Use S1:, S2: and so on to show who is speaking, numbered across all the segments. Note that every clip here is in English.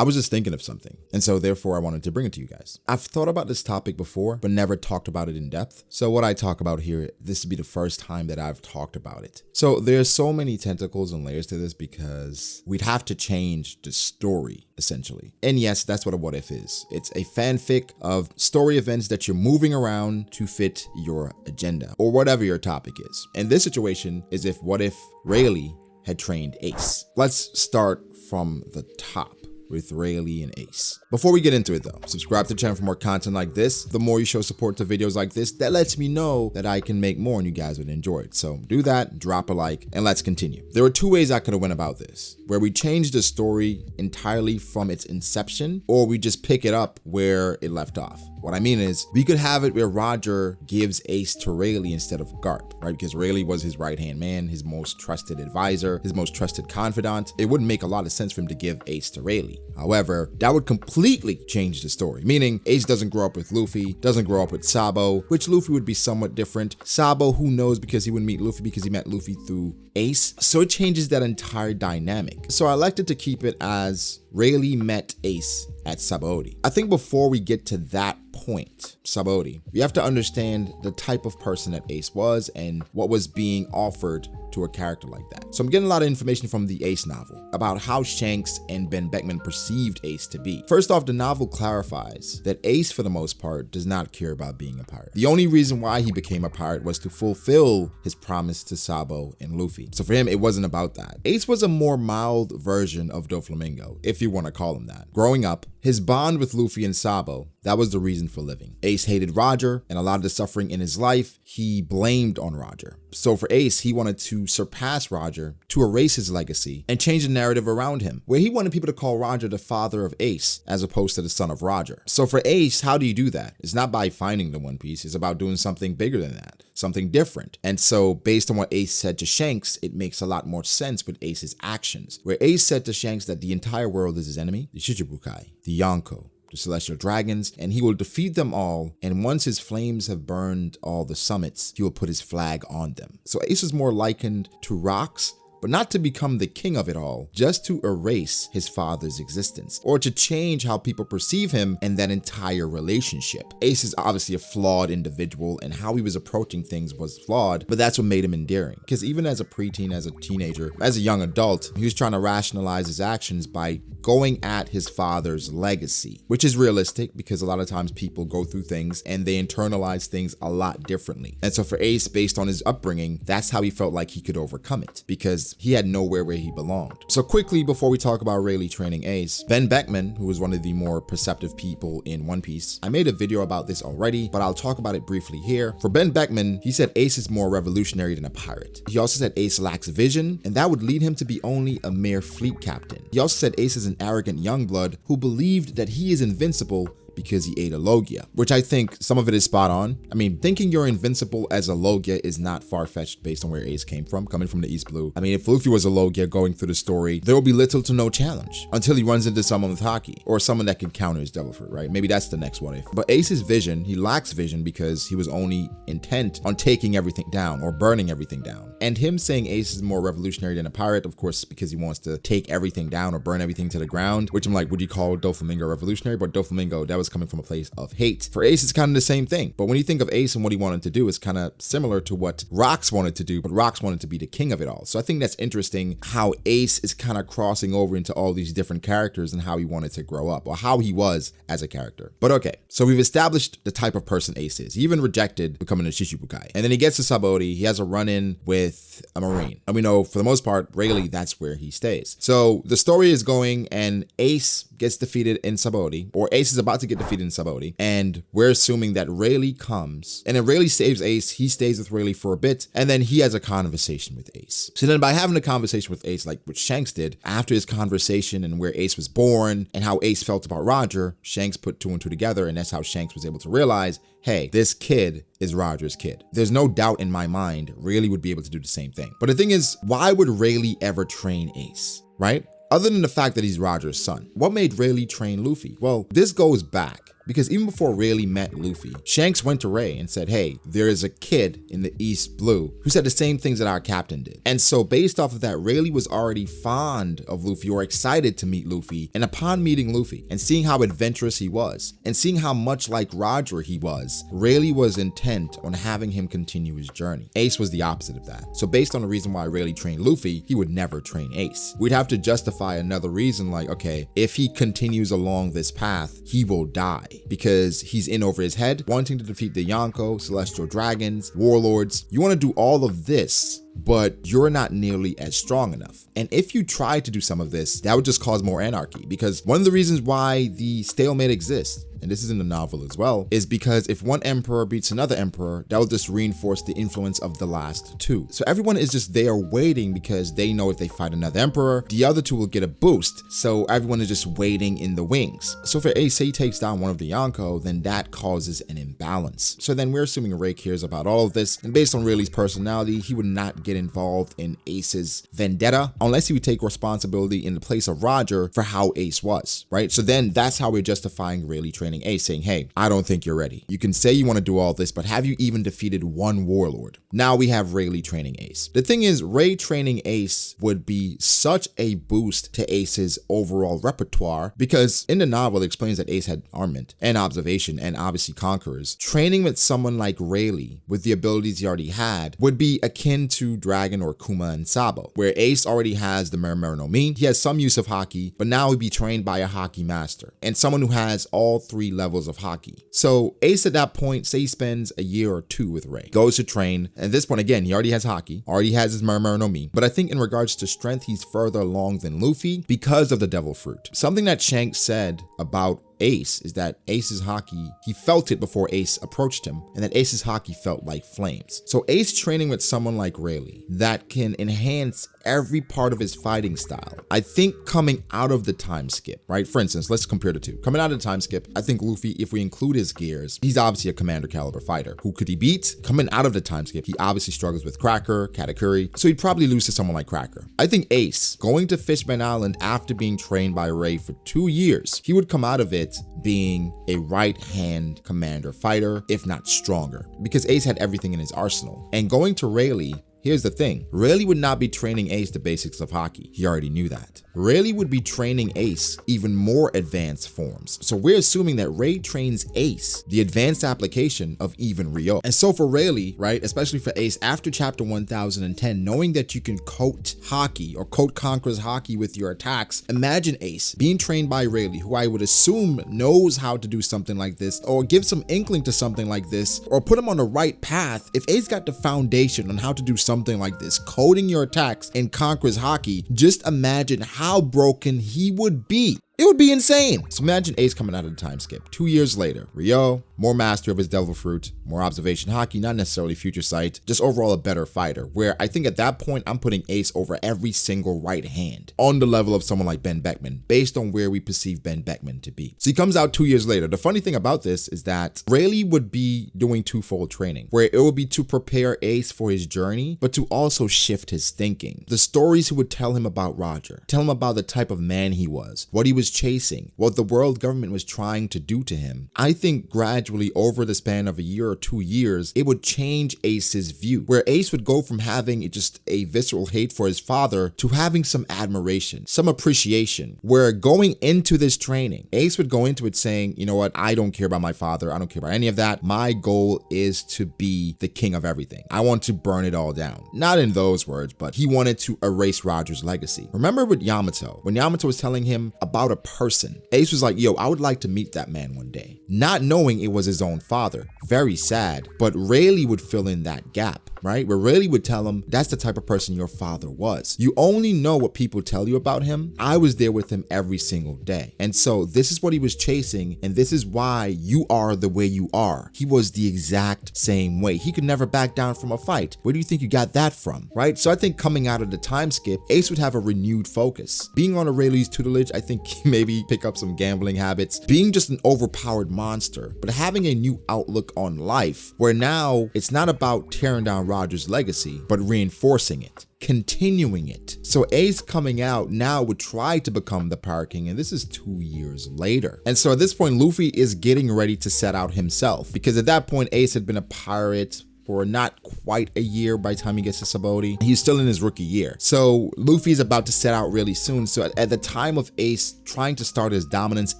S1: I was just thinking of something, and so therefore I wanted to bring it to you guys. I've thought about this topic before, but never talked about it in depth. So what I talk about here, this would be the first time that I've talked about it. So there's so many tentacles and layers to this because we'd have to change the story, essentially. And yes, that's what a what if is. It's a fanfic of story events that you're moving around to fit your agenda or whatever your topic is. And this situation is if what if Rayleigh had trained Ace. Let's start from the top with Rayleigh and Ace. Before we get into it though, subscribe to the channel for more content like this. The more you show support to videos like this, that lets me know that I can make more and you guys would enjoy it. So do that, drop a like, and let's continue. There were two ways I could have went about this, where we changed the story entirely from its inception, or we just pick it up where it left off. What I mean is, we could have it where Roger gives Ace to Rayleigh instead of Garp, right? Because Rayleigh was his right-hand man, his most trusted advisor, his most trusted confidant. It wouldn't make a lot of sense for him to give Ace to Rayleigh. However, that would completely change the story, meaning Ace doesn't grow up with Luffy, doesn't grow up with Sabo, which Luffy would be somewhat different. Sabo, who knows, because he wouldn't meet Luffy because he met Luffy through Ace. So it changes that entire dynamic. So I elected to keep it as Rayleigh met Ace at Sabaody. I think before we get to that point, Sabaody, we have to understand the type of person that Ace was and what was being offered to a character like that. So I'm getting a lot of information from the Ace novel about how Shanks and Ben Beckman perceived Ace to be. First off, the novel clarifies that Ace, for the most part, does not care about being a pirate. The only reason why he became a pirate was to fulfill his promise to Sabo and Luffy. So for him, it wasn't about that. Ace was a more mild version of Doflamingo, if you want to call him that. Growing up, his bond with Luffy and Sabo, that was the reason for living. Ace hated Roger, and a lot of the suffering in his life, he blamed on Roger. So for Ace, he wanted to surpass Roger, to erase his legacy, and change the narrative around him, where he wanted people to call Roger the father of Ace, as opposed to the son of Roger. So for Ace, how do you do that? It's not by finding the One Piece, it's about doing something bigger than that, something different. And so based on what Ace said to Shanks, it makes a lot more sense with Ace's actions, where Ace said to Shanks that the entire world is his enemy, the Shichibukai, the Yonko, the celestial dragons, and he will defeat them all, and once his flames have burned all the summits, he will put his flag on them. So Ace is more likened to rocks, but not to become the king of it all, just to erase his father's existence, or to change how people perceive him and that entire relationship. Ace is obviously a flawed individual, and how he was approaching things was flawed, but that's what made him endearing. Because even as a preteen, as a teenager, as a young adult, he was trying to rationalize his actions by going at his father's legacy, which is realistic because a lot of times people go through things and they internalize things a lot differently. And so for Ace, based on his upbringing, that's how he felt like he could overcome it, because he had nowhere where he belonged. So quickly, before we talk about Rayleigh training Ace, Ben Beckman, who was one of the more perceptive people in One Piece, I made a video about this already, but I'll talk about it briefly here. For Ben Beckman, he said Ace is more revolutionary than a pirate. He also said Ace lacks vision, and that would lead him to be only a mere fleet captain. He also said Ace is an arrogant youngblood who believed that he is invincible because he ate a Logia, which I think some of it is spot on. I mean, thinking you're invincible as a Logia is not far-fetched based on where Ace came from, coming from the East Blue. I mean, if Luffy was a Logia going through the story, there will be little to no challenge until he runs into someone with haki, or someone that can counter his devil fruit, right? Maybe that's the next what if. But Ace's vision, he lacks vision because he was only intent on taking everything down or burning everything down. And him saying Ace is more revolutionary than a pirate, of course, because he wants to take everything down or burn everything to the ground, which I'm like, would you call Doflamingo revolutionary? But Doflamingo, that was coming from a place of hate. For Ace, it's kind of the same thing. But when you think of Ace and what he wanted to do, it's kind of similar to what Rox wanted to do, but Rox wanted to be the king of it all. So I think that's interesting how Ace is kind of crossing over into all these different characters and how he wanted to grow up, or how he was as a character. But okay, so we've established the type of person Ace is. He even rejected becoming a Shichibukai. And then he gets to Sabaody, he has a run-in with a Marine. And we know for the most part, Rayleigh, that's where he stays. So the story is going and Ace gets defeated in Sabaody, or Ace is about to get defeated in Sabaody, and we're assuming that Rayleigh comes, and then Rayleigh saves Ace, he stays with Rayleigh for a bit, and then he has a conversation with Ace. So then by having a conversation with Ace, like what Shanks did, after his conversation and where Ace was born, and how Ace felt about Roger, Shanks put two and two together, and that's how Shanks was able to realize, hey, this kid is Roger's kid. There's no doubt in my mind Rayleigh would be able to do the same thing. But the thing is, why would Rayleigh ever train Ace, right? Other than the fact that he's Roger's son. What made Rayleigh train Luffy? Well, this goes back Because even before Rayleigh met Luffy, Shanks went to Ray and said, hey, there is a kid in the East Blue who said the same things that our captain did. And so based off of that, Rayleigh was already fond of Luffy or excited to meet Luffy. And upon meeting Luffy and seeing how adventurous he was and seeing how much like Roger he was, Rayleigh was intent on having him continue his journey. Ace was the opposite of that. So based on the reason why Rayleigh trained Luffy, he would never train Ace. We'd have to justify another reason like, okay, if he continues along this path, he will die because he's in over his head, wanting to defeat the Yonko, Celestial Dragons, Warlords. You want to do all of this, but you're not nearly as strong enough. And if you try to do some of this, that would just cause more anarchy, because one of the reasons why the stalemate exists, and this is in the novel as well, is because if one emperor beats another emperor, that will just reinforce the influence of the last two. So everyone is just there waiting because they know if they fight another emperor, the other two will get a boost. So everyone is just waiting in the wings. So if Ace say takes down one of the Yonko, then that causes an imbalance. So then we're assuming Ray cares about all of this, and based on Rayleigh's personality, he would not get involved in Ace's vendetta unless he would take responsibility in the place of Roger for how Ace was, right? So then that's how we're justifying Rayleigh training Ace, saying, hey, I don't think you're ready. You can say you want to do all this, but have you even defeated one warlord? Now we have Rayleigh training Ace. The thing is, Ray training Ace would be such a boost to Ace's overall repertoire, because in the novel it explains that Ace had armament and observation and obviously conquerors. Training with someone like Rayleigh with the abilities he already had would be akin to Dragon or Kuma and Sabo, where Ace already has the Murmur no Mi. He has some use of haki, but now he'd be trained by a haki master and someone who has all three levels of haki. So Ace at that point, say he spends a year or two with Ray, goes to train. At this point, again, he already has haki, already has his Murmur no Mi. But I think in regards to strength, he's further along than Luffy because of the Devil Fruit. Something that Shanks said about Ace is that Ace's haki, he felt it before Ace approached him, and that Ace's haki felt like flames. So Ace training with someone like Rayleigh that can enhance every part of his fighting style, I think coming out of the time skip, right? For instance, let's compare the two. Coming out of the time skip, I think Luffy, if we include his gears, he's obviously a commander caliber fighter. Who could he beat? Coming out of the time skip, he obviously struggles with Cracker, Katakuri, so he'd probably lose to someone like Cracker. I think Ace, going to Fishman Island after being trained by Ray for 2 years, he would come out of it being a right-hand commander fighter, if not stronger, because Ace had everything in his arsenal. And going to Rayleigh, here's the thing, Rayleigh would not be training Ace the basics of haki. He already knew that. Rayleigh would be training Ace even more advanced forms. So we're assuming that Ray trains Ace the advanced application of even Ryo. And so for Rayleigh, right, especially for Ace, after chapter 1010, knowing that you can coat haki or coat Conqueror's haki with your attacks, imagine Ace being trained by Rayleigh, who I would assume knows how to do something like this, or give some inkling to something like this, or put him on the right path. If Ace got the foundation on how to do something like this, coding your attacks in Conqueror's haki, just imagine how broken he would be. It would be insane. So imagine Ace coming out of the time skip. 2 years later, Ryo, more master of his Devil Fruit, more observation haki, not necessarily future sight, just overall a better fighter, where I think at that point, I'm putting Ace over every single right hand on the level of someone like Ben Beckman, based on where we perceive Ben Beckman to be. So he comes out 2 years later. The funny thing about this is that Rayleigh would be doing twofold training, where it would be to prepare Ace for his journey, but to also shift his thinking. The stories he would tell him about Roger, tell him about the type of man he was, what he was chasing, what the world government was trying to do to him. I think gradually over the span of a year or 2 years, it would change Ace's view, where Ace would go from having just a visceral hate for his father to having some admiration, some appreciation, where going into this training, Ace would go into it saying, you know what, I don't care about my father, I don't care about any of that. My goal is to be the king of everything. I want to burn it all down. Not in those words, but he wanted to erase Roger's legacy. Remember with Yamato, when Yamato was telling him about a person, Ace was like, yo, I would like to meet that man one day, not knowing it was his own father. Very sad, but Rayleigh would fill in that gap, right? Where Rayleigh would tell him, that's the type of person your father was. You only know what people tell you about him. I was there with him every single day. And so this is what he was chasing, and this is why you are the way you are. He was the exact same way. He could never back down from a fight. Where do you think you got that from, right? So I think coming out of the time skip, Ace would have a renewed focus. Being on a Rayleigh's tutelage, I think maybe pick up some gambling habits, being just an overpowered monster, but having a new outlook on life, where now it's not about tearing down Roger's legacy, but reinforcing it, continuing it. So Ace coming out now would try to become the Pirate King, and this is 2 years later. And so at this point, Luffy is getting ready to set out himself, because at that point, Ace had been a pirate for not quite a year by the time he gets to Sabaody. He's still in his rookie year. So Luffy's about to set out really soon. So at the time of Ace trying to start his dominance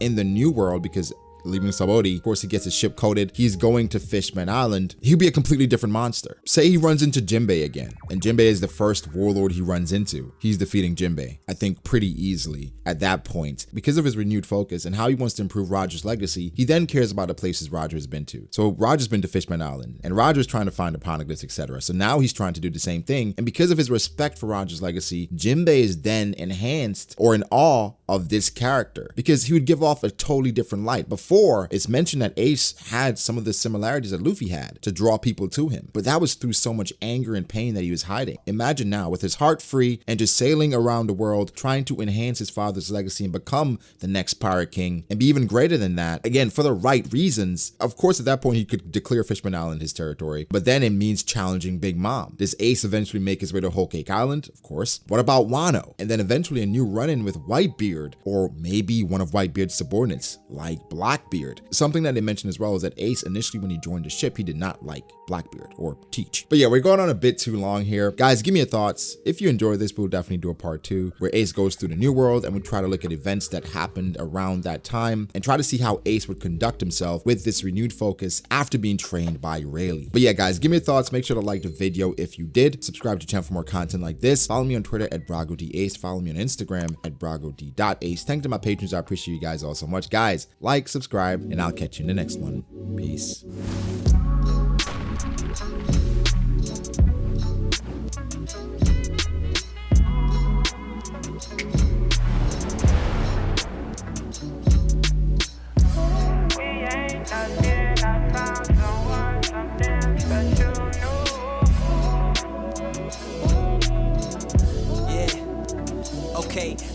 S1: in the New World, because leaving Sabaody, of course, he gets his ship coated, he's going to Fishman Island, he'll be a completely different monster. Say he runs into Jinbei again, and Jinbei is the first warlord he runs into. He's defeating Jinbei, I think, pretty easily at that point. Because of his renewed focus and how he wants to improve Roger's legacy, he then cares about the places Roger has been to. So Roger's been to Fishman Island, and Roger's trying to find the poneglyphs, etc. So now he's trying to do the same thing, and because of his respect for Roger's legacy, Jinbei is then enhanced or in awe of this character, because he would give off a totally different light. Before, it's mentioned that Ace had some of the similarities that Luffy had to draw people to him, but that was through so much anger and pain that he was hiding. Imagine now, with his heart free and just sailing around the world, trying to enhance his father's legacy and become the next Pirate King, and be even greater than that, again, for the right reasons. Of course, at that point, he could declare Fishman Island his territory, but then it means challenging Big Mom. Does Ace eventually make his way to Whole Cake Island? Of course. What about Wano? And then eventually a new run-in with Whitebeard, or maybe one of Whitebeard's subordinates, like Blackbeard. Something that they mentioned as well is that Ace, initially when he joined the ship, he did not like Blackbeard or Teach. But yeah, we're going on a bit too long here. Guys, give me your thoughts. If you enjoyed this, we'll definitely do a part 2 where Ace goes through the New World, and we try to look at events that happened around that time and try to see how Ace would conduct himself with this renewed focus after being trained by Rayleigh. But yeah, guys, give me your thoughts. Make sure to like the video if you did. Subscribe to the channel for more content like this. Follow me on Twitter at BragoDAce. Follow me on Instagram at BragoD.Ace. Thank you to my patrons. I appreciate you guys all so much. Guys, like, subscribe, and I'll catch you in the next one. Peace.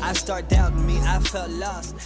S2: I start doubting me, I felt lost.